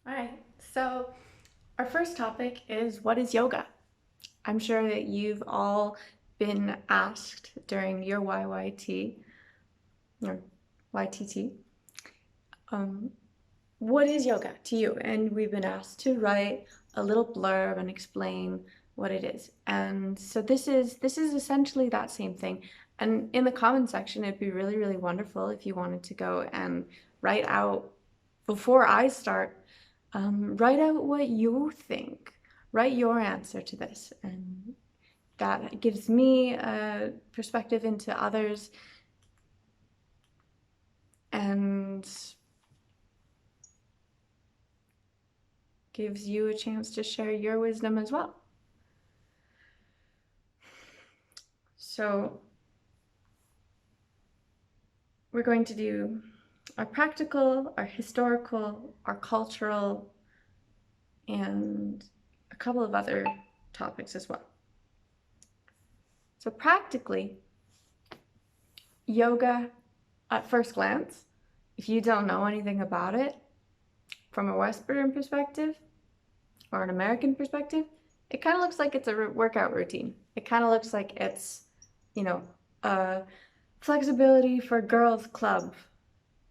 All right, so our first topic is what is yoga? I'm sure that you've all been asked during your YYT or YTT, um, what is yoga to you? And we've been asked to write a little blurb and explain what it is. And so this is essentially that same thing. And in the comment section, it'd be really, really wonderful if you wanted to go and write out before I start, write out what you think. Write your answer to this. And that gives me a perspective into others and gives you a chance to share your wisdom as well. So we're going to do our practical, our historical, our cultural, and a couple of other topics as well. So practically, yoga at first glance, if you don't know anything about it, from a Western perspective or an American perspective, it kind of looks like it's a workout routine. It kind of looks like it's, a flexibility for girls club.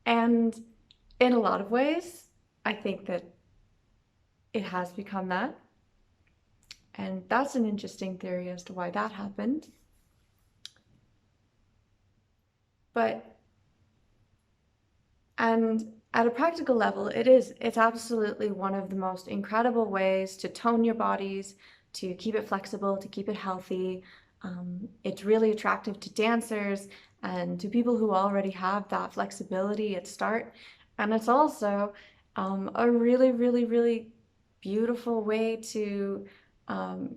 And in a lot of ways, I think that it has become that. And that's an interesting theory as to why that happened. And at a practical level, it's absolutely one of the most incredible ways to tone your bodies, to keep it flexible, to keep it healthy. It's really attractive to dancers and to people who already have that flexibility at start. And it's also a really, really, really beautiful way to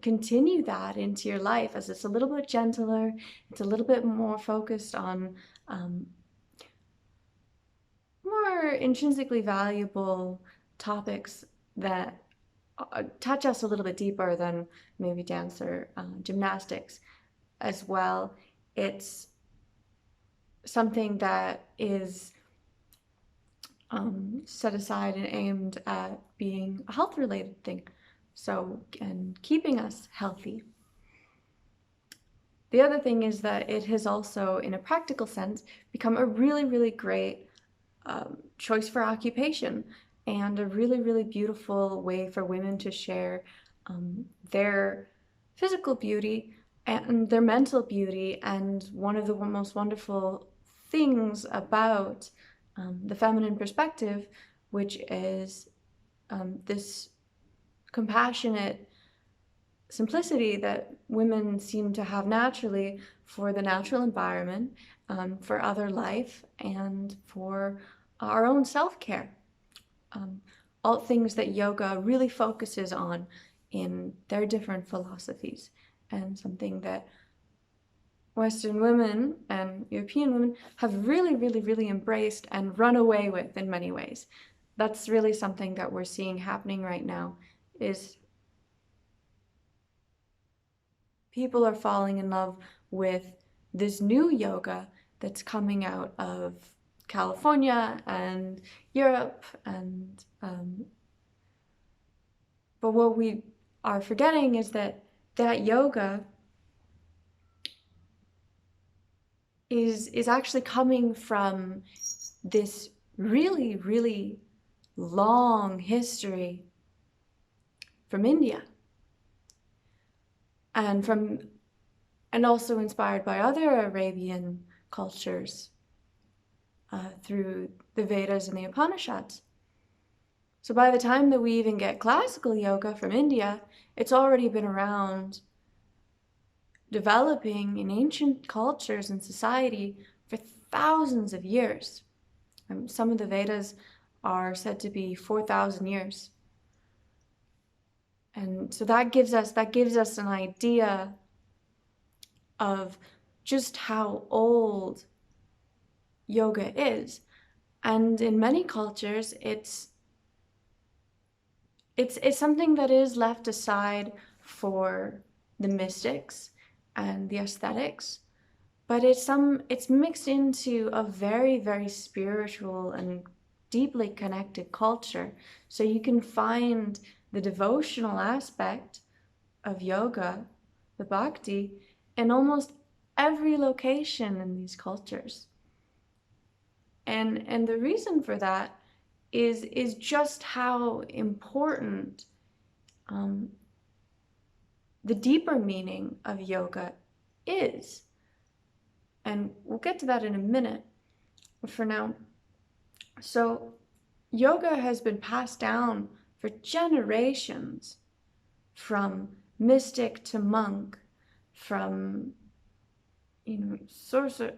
continue that into your life, as it's a little bit gentler, it's a little bit more focused on more intrinsically valuable topics that touch us a little bit deeper than maybe dance or gymnastics as well. It's something that is set aside and aimed at being a health related thing. So, and keeping us healthy. The other thing is that it has also, in a practical sense, become a really, really great choice for occupation and a really, really beautiful way for women to share their physical beauty and their mental beauty. And one of the most wonderful things about the feminine perspective, which is this compassionate simplicity that women seem to have naturally for the natural environment, for other life, and for our own self-care. All things that yoga really focuses on in their different philosophies, and something that Western women and European women have really, really, really embraced and run away with in many ways. That's really something that we're seeing happening right now, is people are falling in love with this new yoga that's coming out of California and Europe, and but what we are forgetting is that yoga is actually coming from this really, really long history from India, and also inspired by other Arabian cultures through the Vedas and the Upanishads. So by the time that we even get classical yoga from India, it's already been around, developing in ancient cultures and society for thousands of years. Some of the Vedas are said to be 4,000 years. And so that gives us an idea of just how old yoga is. And in many cultures, it's something that is left aside for the mystics and the aesthetics, but it's mixed into a very, very spiritual and deeply connected culture. So you can find the devotional aspect of yoga, the bhakti, in almost every location in these cultures. And the reason for that is just how important the deeper meaning of yoga is. And we'll get to that in a minute. But for now, so yoga has been passed down for generations, from mystic to monk, from sorcerer,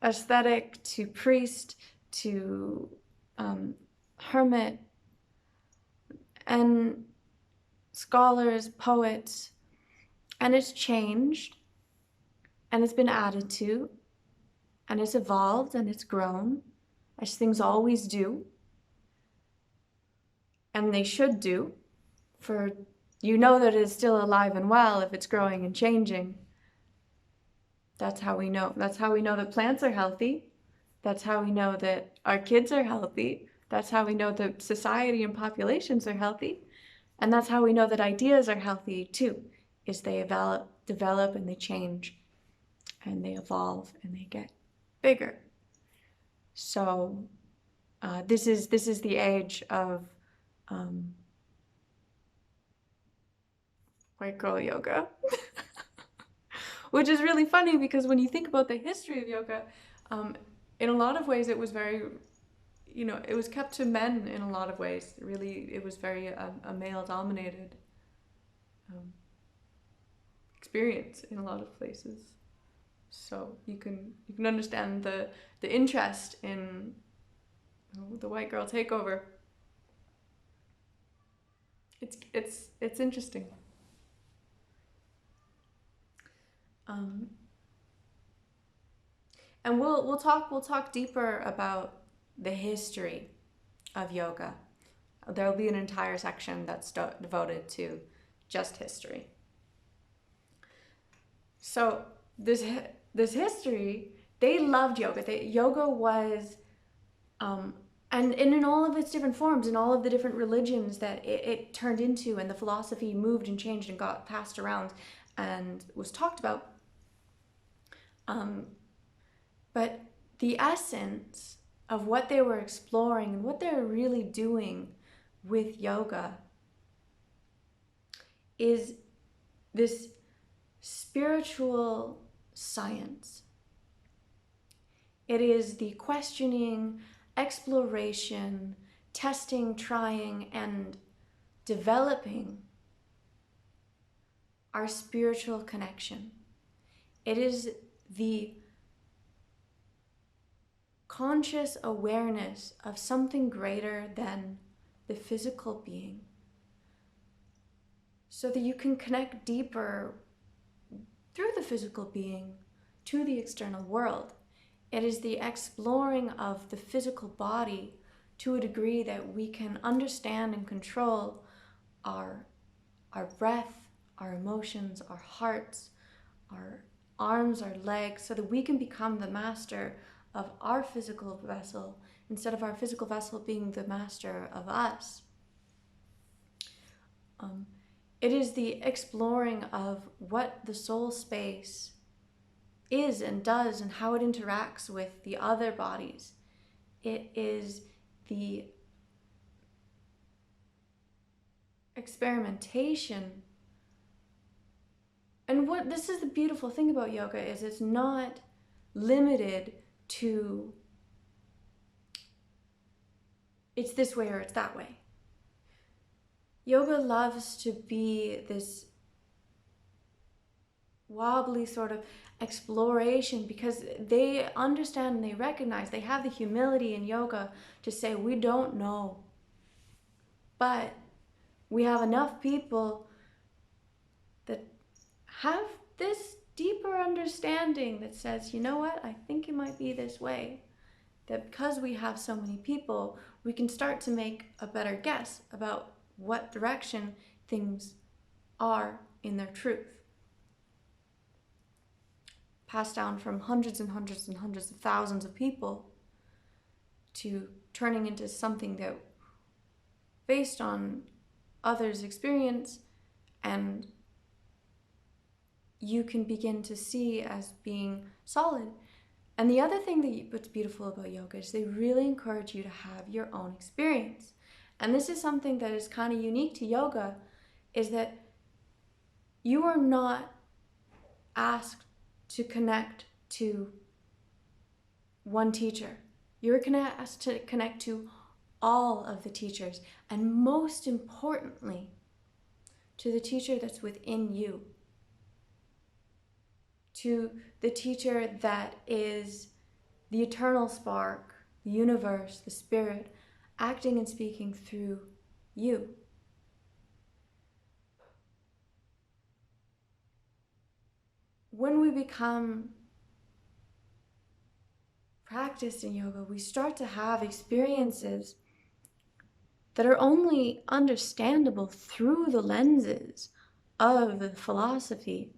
aesthetic to priest to hermit, and scholars, poets, and it's changed, and it's been added to, and it's evolved, and it's grown, as things always do, and they should do, for that it's still alive and well if it's growing and changing. That's how we know. That's how we know that plants are healthy. That's how we know that our kids are healthy. That's how we know that society and populations are healthy. And that's how we know that ideas are healthy too, is they develop and they change and they evolve and they get bigger. So this is the age of white girl yoga. Which is really funny because when you think about the history of yoga, in a lot of ways it was very, it was kept to men in a lot of ways. Really, it was very a male-dominated experience in a lot of places. So you can understand the interest in the white girl takeover. It's interesting. And we'll talk deeper about the history of yoga. There'll be an entire section that's devoted to just history. So this history, they loved yoga. Yoga was, and in all of its different forms, in all of the different religions that it turned into, and the philosophy moved and changed and got passed around and was talked about. But the essence of what they were exploring and what they were really doing with yoga is this spiritual science. It is the questioning, exploration, testing, trying, and developing our spiritual connection. It is the conscious awareness of something greater than the physical being, so that you can connect deeper through the physical being to the external world. It is the exploring of the physical body to a degree that we can understand and control our breath, our emotions, our hearts, our arms, our legs, so that we can become the master of our physical vessel instead of our physical vessel being the master of us. It is the exploring of what the soul space is and does and how it interacts with the other bodies. It is the experimentation. And this is the beautiful thing about yoga, is it's not limited to it's this way or it's that way. Yoga loves to be this wobbly sort of exploration, because they understand and they recognize, they have the humility in yoga to say, we don't know, but we have enough people that have this deeper understanding that says, you know what, I think it might be this way. That because we have so many people, we can start to make a better guess about what direction things are in their truth. Passed down from hundreds and hundreds and hundreds of thousands of people to turning into something that based on others' experience, and you can begin to see as being solid. And the other thing what's beautiful about yoga is they really encourage you to have your own experience. And this is something that is kind of unique to yoga, is that you are not asked to connect to one teacher. You're asked to connect to all of the teachers, and most importantly, to the teacher that's within you, to the teacher that is the eternal spark, the universe, the spirit, acting and speaking through you. When we become practiced in yoga, we start to have experiences that are only understandable through the lenses of the philosophy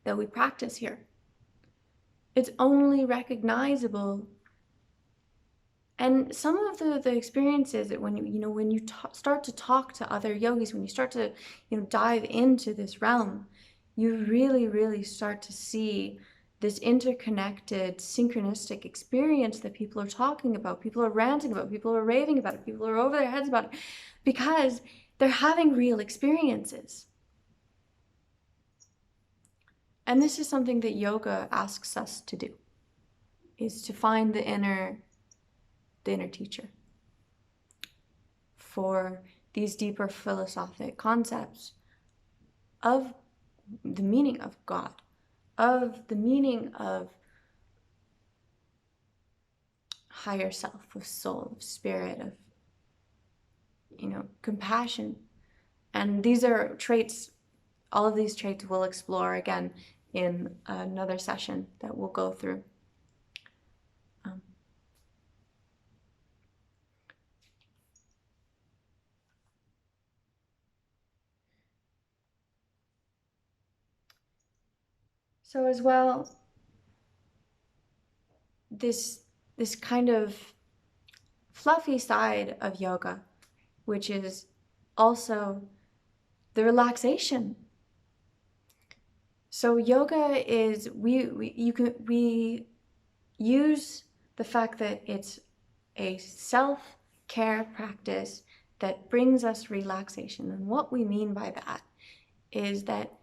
that we practice here. It's only recognizable. And some of the experiences that when you start to talk to other yogis, when you start to dive into this realm, you really, really start to see this interconnected, synchronistic experience that people are talking about, people are ranting about, people are raving about it, people are over their heads about it, because they're having real experiences. And this is something that yoga asks us to do, is to find the inner teacher for these deeper philosophic concepts of the meaning of God, of the meaning of higher self, of soul, of spirit, of compassion. And these are traits, all of these traits we'll explore again in another session that we'll go through. So as well, this kind of fluffy side of yoga, which is also the relaxation. So yoga is, we use the fact that it's a self-care practice that brings us relaxation. And what we mean by that is that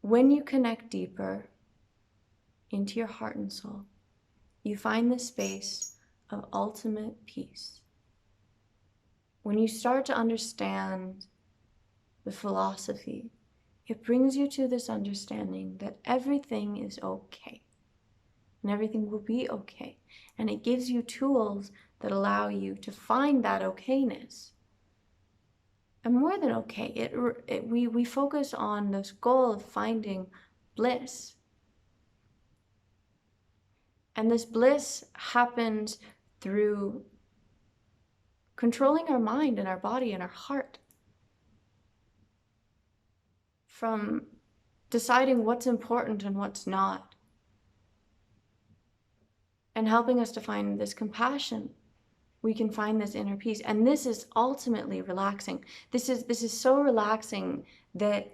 when you connect deeper into your heart and soul, you find the space of ultimate peace. When you start to understand the philosophy, it brings you to this understanding that everything is okay and everything will be okay. And it gives you tools that allow you to find that okayness. And more than okay, we focus on this goal of finding bliss. And this bliss happens through controlling our mind and our body and our heart, from deciding what's important and what's not, and helping us to find this compassion. We can find this inner peace, and this is ultimately relaxing. This is so relaxing that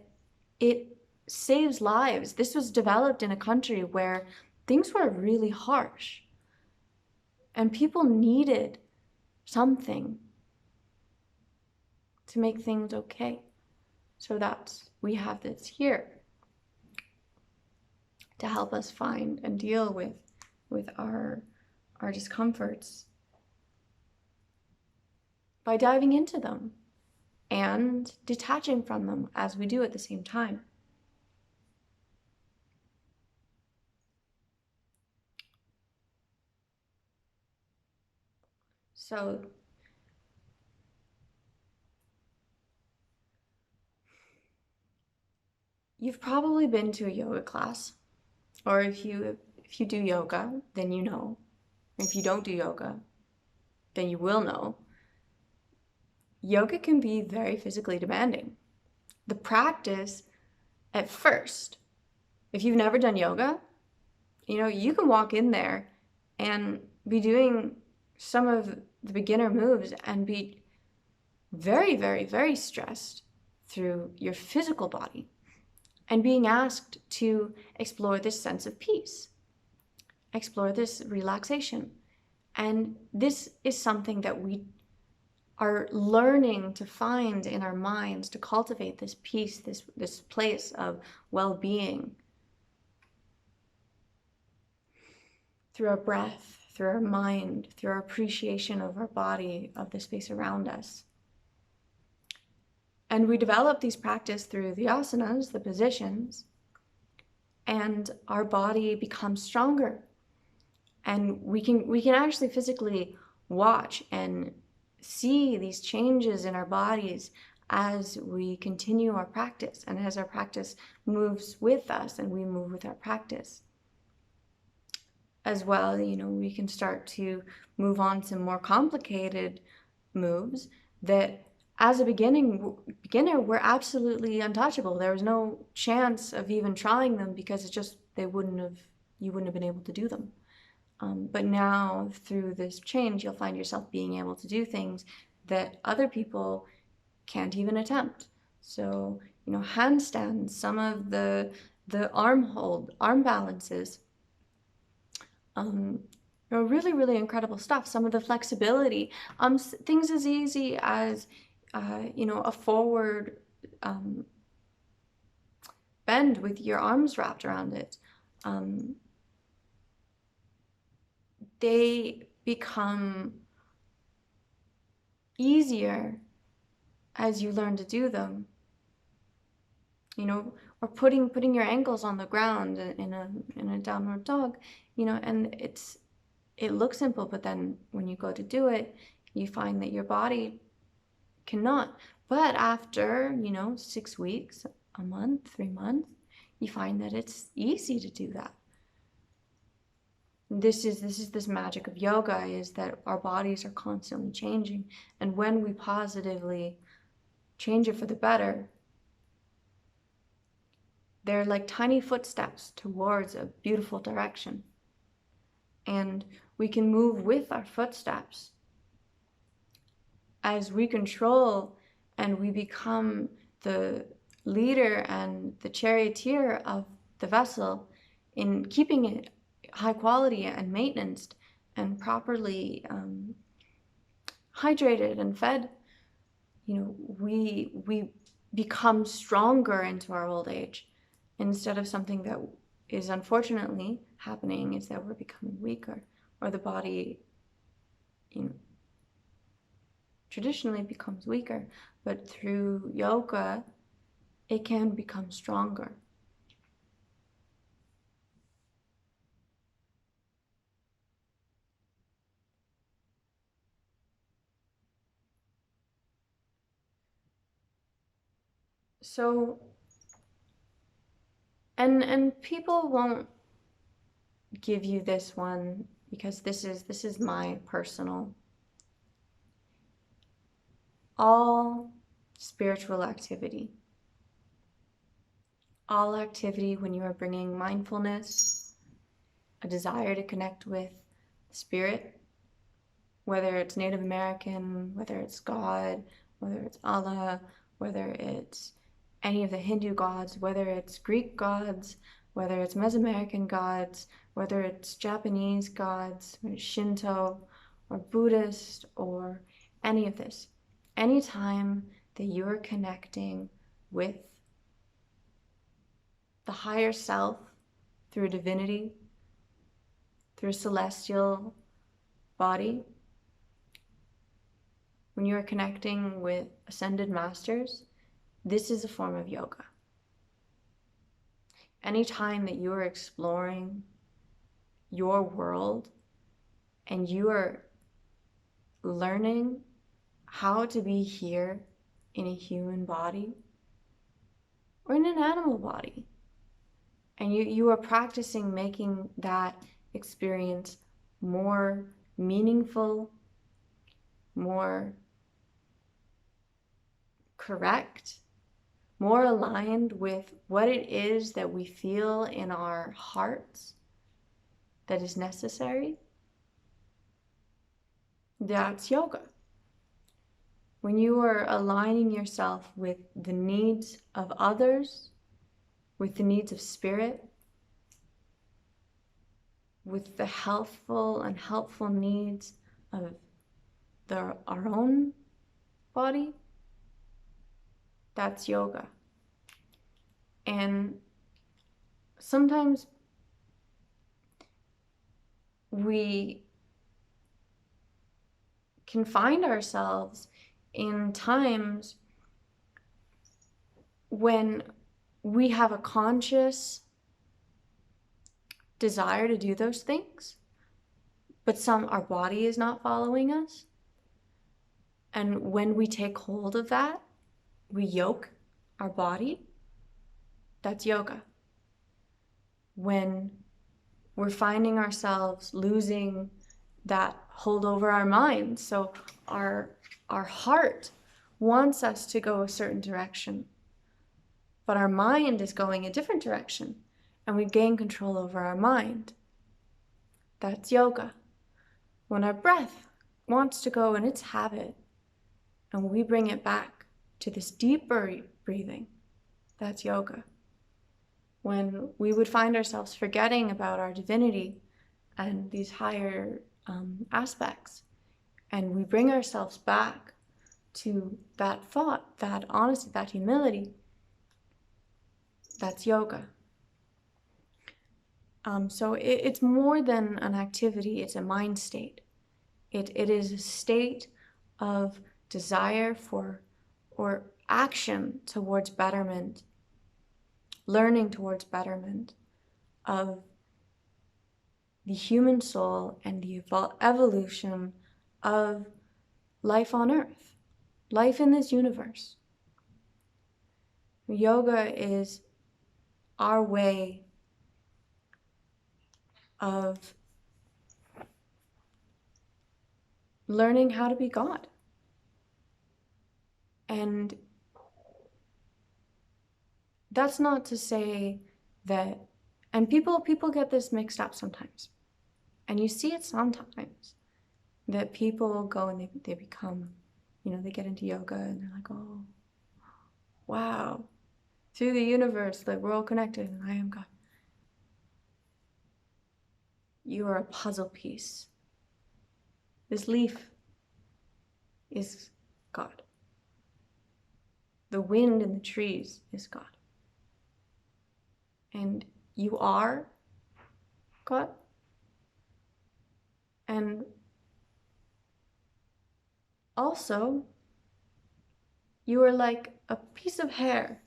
it saves lives. This was developed in a country where things were really harsh, and people needed something to make things okay. So we have this here to help us find and deal with our discomforts, by diving into them and detaching from them as we do at the same time. So you've probably been to a yoga class, or if you do yoga, then you know. If you don't do yoga, then you will know. Yoga can be very physically demanding. The practice at first, if you've never done yoga, you can walk in there and be doing some of the beginner moves and be very, very, very stressed through your physical body and being asked to explore this sense of peace, explore this relaxation. And this is something that we are learning to find in our minds, to cultivate this peace, this place of well-being through our breath, through our mind, through our appreciation of our body, of the space around us. And we develop these practices through the asanas, the positions, and our body becomes stronger. And we can actually physically watch and see these changes in our bodies as we continue our practice and as our practice moves with us and we move with our practice. As well, we can start to move on to more complicated moves that as a beginner, we're absolutely untouchable. There was no chance of even trying them because you wouldn't have been able to do them. But now through this change, you'll find yourself being able to do things that other people can't even attempt. So, handstands, some of the arm balances, really, really incredible stuff. Some of the flexibility, things as easy as, a forward bend with your arms wrapped around it. They become easier as you learn to do them. Or putting your ankles on the ground in a downward dog, and it looks simple, but then when you go to do it, you find that your body cannot. But after, 6 weeks, a month, 3 months, you find that it's easy to do that. This is this magic of yoga, is that our bodies are constantly changing, and when we positively change it for the better, they're like tiny footsteps towards a beautiful direction. And we can move with our footsteps as we control and we become the leader and the charioteer of the vessel in keeping it high quality and maintenance and properly hydrated and fed. We become stronger into our old age, instead of something that is unfortunately happening, is that we're becoming weaker, or the body traditionally becomes weaker, but through yoga it can become stronger. So, and people won't give you this one, because this is my personal. All spiritual activity, all activity when you are bringing mindfulness, a desire to connect with spirit, whether it's Native American, whether it's God, whether it's Allah, whether it's any of the Hindu gods, whether it's Greek gods, whether it's Mesoamerican gods, whether it's Japanese gods, or Shinto, or Buddhist, or any of this. Anytime that you're connecting with the higher self through a divinity, through a celestial body, when you are connecting with ascended masters, this is a form of yoga. Anytime that you are exploring your world and you are learning how to be here in a human body or in an animal body, and you are practicing making that experience more meaningful, more correct, more aligned with what it is that we feel in our hearts that is necessary, That's yoga. When you are aligning yourself with the needs of others, with the needs of spirit, with the healthful and helpful needs of our own body, that's yoga. And sometimes we can find ourselves in times when we have a conscious desire to do those things, but our body is not following us. And when we take hold of that, we yoke our body. That's yoga. When we're finding ourselves losing that hold over our mind, so our heart wants us to go a certain direction, but our mind is going a different direction, and we gain control over our mind. That's yoga. When our breath wants to go in its habit, and we bring it back to this deeper breathing, that's yoga. When we would find ourselves forgetting about our divinity and these higher aspects, and we bring ourselves back to that thought, that honesty, that humility, that's yoga. So it's more than an activity, it's a mind state. It is a state of desire for, or action towards betterment, learning towards betterment of the human soul and the evolution of life on earth, life in this universe. Yoga is our way of learning how to be God. And that's not to say that, and people get this mixed up sometimes. And you see it sometimes, that people go and they become, they get into yoga and they're like, oh, wow, through the universe, like we're all connected and I am God. You are a puzzle piece. This leaf is God. The wind in the trees is God. And you are God. And also, you are like a piece of hair.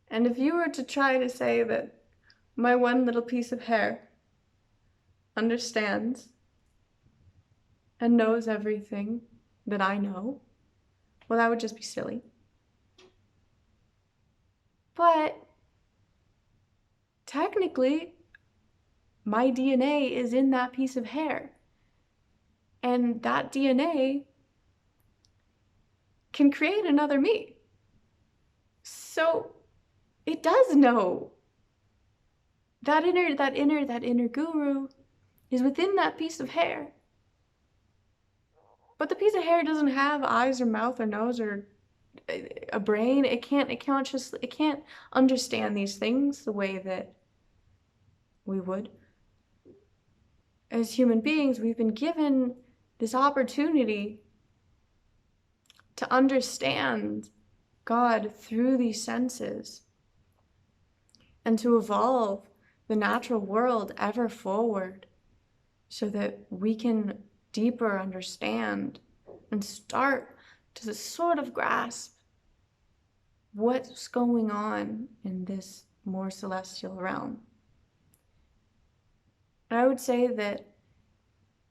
And if you were to try to say that my one little piece of hair understands and knows everything that I know, well, that would just be silly. But technically, my DNA is in that piece of hair. And that DNA can create another me. So it does know. That inner guru is within that piece of hair. But the piece of hair doesn't have eyes or mouth or nose or a brain. It can't understand these things the way that we would. As human beings, we've been given this opportunity to understand God through these senses and to evolve the natural world ever forward so that we can deeper understand and start to sort of grasp what's going on in this more celestial realm. And I would say that,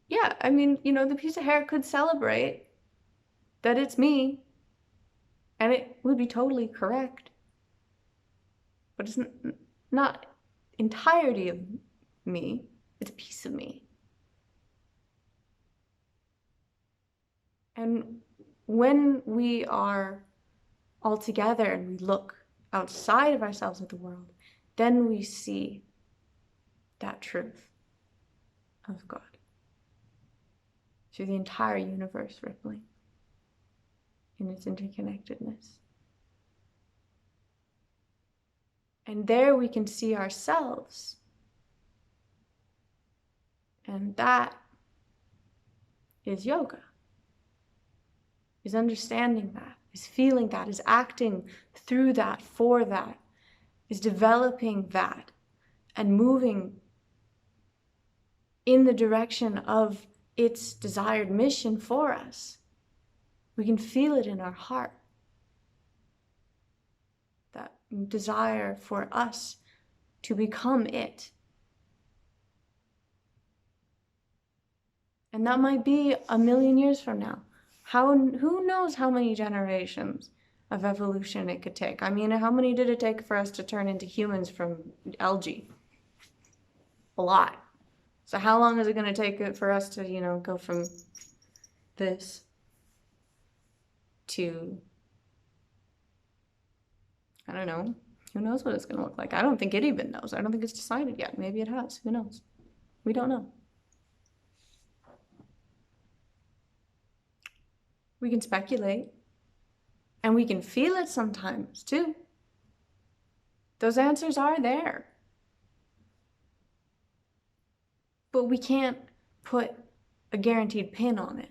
yeah, I mean, the piece of hair could celebrate that it's me, and it would be totally correct. But it's not entirety of me, it's a piece of me. And when we are all together and we look outside of ourselves at the world, then we see that truth of God. through the entire universe rippling in its interconnectedness. And there we can see ourselves. And that is yoga, is understanding that, is feeling that, is acting through that, for that, is developing that, and moving in the direction of its desired mission for us. We can feel it in our heart. That desire for us to become it. And that might be 1,000,000 years from now. Who knows how many generations of evolution it could take? I mean, how many did it take for us to turn into humans from algae? A lot. So how long is it going to take for us to, go from this to, I don't know, who knows what it's going to look like? I don't think it even knows. I don't think it's decided yet. Maybe it has. Who knows? We don't know. We can speculate. And we can feel it sometimes, too. Those answers are there. But we can't put a guaranteed pin on it.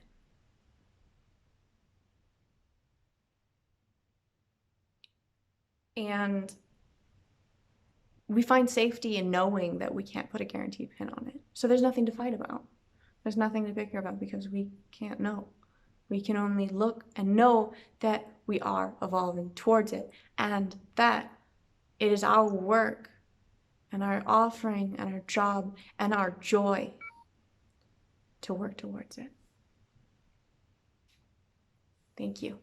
And we find safety in knowing that we can't put a guaranteed pin on it. So there's nothing to fight about. There's nothing to bicker about because we can't know. We can only look and know that we are evolving towards it and that it is our work and our offering and our job and our joy to work towards it. Thank you.